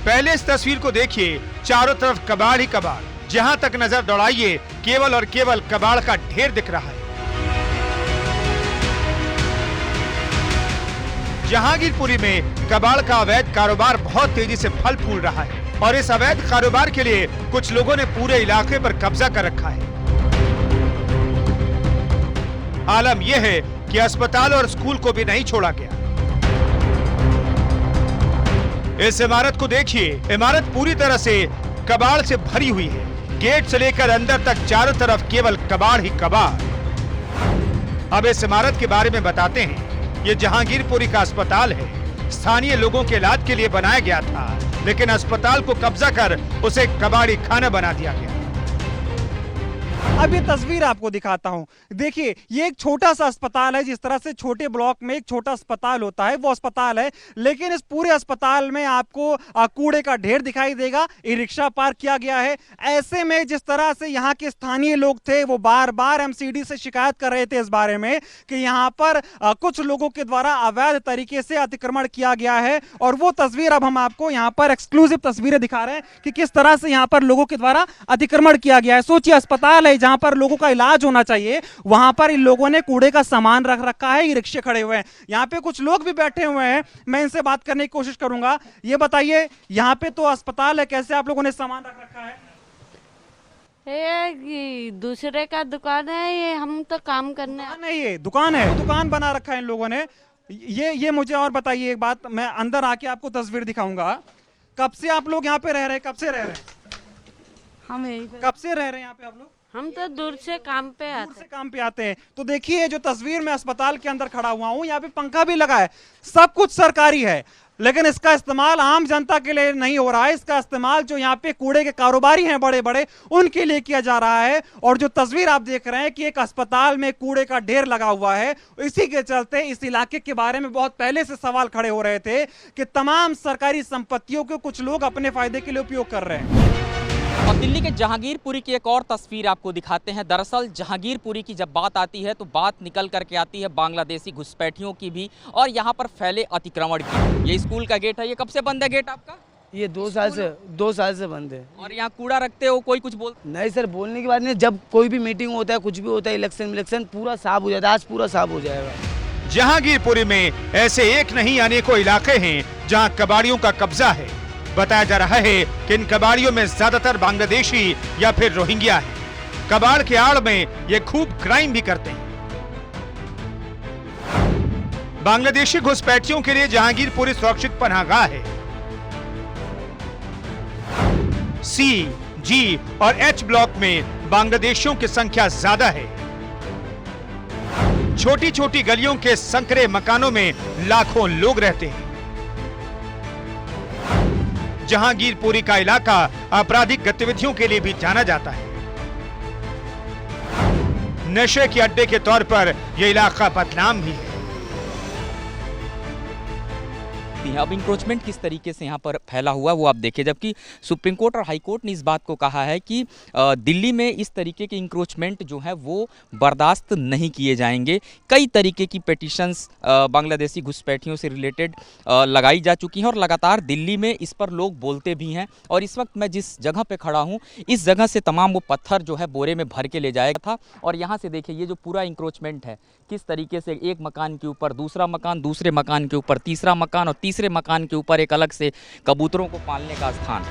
पहले इस तस्वीर को देखिए, चारों तरफ कबाड़ ही कबाड़। जहां तक नजर दौड़ाइए केवल और केवल कबाड़ का ढेर दिख रहा है। जहांगीरपुरी में कबाड़ का अवैध कारोबार बहुत तेजी से फल फूल रहा है और इस अवैध कारोबार के लिए कुछ लोगों ने पूरे इलाके पर कब्जा कर रखा है। आलम यह है कि अस्पताल और स्कूल को भी नहीं छोड़ा गया। इस इमारत को देखिए, इमारत पूरी तरह से कबाड़ से भरी हुई है। गेट से लेकर अंदर तक चारों तरफ केवल कबाड़ ही कबाड़। अब इस इमारत के बारे में बताते हैं। ये जहांगीरपुरी का अस्पताल है। स्थानीय लोगों के इलाज के लिए बनाया गया था, लेकिन अस्पताल को कब्जा कर उसे कबाड़ी खाना बना दिया गया। अब ये तस्वीर आपको दिखाता हूं। देखिए, ये एक छोटा सा अस्पताल है। जिस तरह से छोटे ब्लॉक में एक छोटा अस्पताल होता है, वो अस्पताल है। लेकिन इस पूरे अस्पताल में आपको कूड़े का ढेर दिखाई देगा। ई रिक्शा पार्क किया गया है। ऐसे में जिस तरह से यहाँ के स्थानीय लोग थे, वो बार बार एमसीडी से शिकायत कर रहे थे इस बारे में कि यहाँ पर कुछ लोगों के द्वारा अवैध तरीके से अतिक्रमण किया गया है। और वो तस्वीर अब हम आपको यहाँ पर एक्सक्लूसिव तस्वीरें दिखा रहे हैं कि किस तरह से यहाँ पर लोगों के द्वारा अतिक्रमण किया गया है। सोचिए, अस्पताल है जहां पर लोगों का इलाज होना चाहिए, वहां पर इन लोगों ने कूड़े का सामान रख रखा है। ये रिक्शे खड़े हुए हैं। यहाँ पे कुछ लोग भी बैठे हुए हैं। मैं इनसे बात करने की कोशिश करूंगा। ये बताइए, यहाँ पे तो अस्पताल है, कैसे आप लोगों ने सामान रख रखा है? ये दूसरे का दुकान है, ये हम तो काम करने नहीं, ये दुकान है। दुकान बना रखा है इन लोगों ने। ये मुझे और बताइए एक बात, मैं अंदर आके आपको तस्वीर दिखाऊंगा। कब से आप लोग यहाँ पे रह रहे हैं? कब से रह रहे हैं? हम यही कब से रह रहे हैं यहाँ पे आप लोग? हम तो दूर से काम पे आते हैं। तो देखिए, जो तस्वीर में अस्पताल के अंदर खड़ा हुआ हूं, यहाँ पे पंखा भी लगा है, सब कुछ सरकारी है, लेकिन इसका इस्तेमाल आम जनता के लिए नहीं हो रहा है। इसका इस्तेमाल जो यहाँ पे कूड़े के कारोबारी हैं बड़े बड़े, उनके लिए किया जा रहा है। और जो तस्वीर आप देख रहे हैं कि एक अस्पताल में कूड़े का ढेर लगा हुआ है, इसी के चलते इस इलाके के बारे में बहुत पहले से सवाल खड़े हो रहे थे कि तमाम सरकारी संपत्तियों को कुछ लोग अपने फायदे के लिए उपयोग कर रहे हैं। और दिल्ली के जहांगीरपुरी की एक और तस्वीर आपको दिखाते हैं। दरअसल जहांगीरपुरी की जब बात आती है तो बात निकल करके आती है बांग्लादेशी घुसपैठियों की भी, और यहाँ पर फैले अतिक्रमण की। ये स्कूल का गेट है। ये कब से बंद है गेट आपका? ये 2 साल से बंद है। और यहाँ कूड़ा रखते हो, कोई कुछ नहीं सर, बोलने की बात नहीं। जब कोई भी मीटिंग होता है, कुछ भी होता है, इलेक्शन पूरा साफ हो जाता है। आज पूरा साफ हो जाएगा। जहांगीरपुरी में ऐसे एक नहीं अनेकों इलाके हैं जहां कबाड़ियों का कब्जा है। बताया जा रहा है कि इन कबाड़ियों में ज्यादातर बांग्लादेशी या फिर रोहिंग्या है। कबाड़ के आड़ में ये खूब क्राइम भी करते हैं। बांग्लादेशी घुसपैठियों के लिए जहांगीरपुरी सुरक्षित पनाहगाह है। सी, जी और एच ब्लॉक में बांग्लादेशियों की संख्या ज्यादा है। छोटी छोटी गलियों के संकरे मकानों में लाखों लोग रहते हैं। जहांगीरपुरी का इलाका आपराधिक गतिविधियों के लिए भी जाना जाता है। नशे के अड्डे के तौर पर यह इलाका बदनाम भी है। अब इंक्रोचमेंट किस तरीके से यहाँ पर फैला हुआ वो आप देखिए, जबकि सुप्रीम कोर्ट और हाई कोर्ट ने इस बात को कहा है कि दिल्ली में इस तरीके के इंक्रोचमेंट जो है वो बर्दाश्त नहीं किए जाएंगे। कई तरीके की पिटीशंस बांग्लादेशी घुसपैठियों से रिलेटेड लगाई जा चुकी हैं और लगातार दिल्ली में इस पर लोग बोलते भी हैं। और इस वक्त मैं जिस जगह पे खड़ा हूँ, इस जगह से तमाम वो पत्थर जो है बोरे में भर के ले जाया था। और यहाँ से देखिए, ये जो पूरा इंक्रोचमेंट है, किस तरीके से एक मकान के ऊपर दूसरा मकान, दूसरे मकान के ऊपर तीसरा मकान और तीसरे मकान के ऊपर एक अलग से कबूतरों को पालने का स्थान।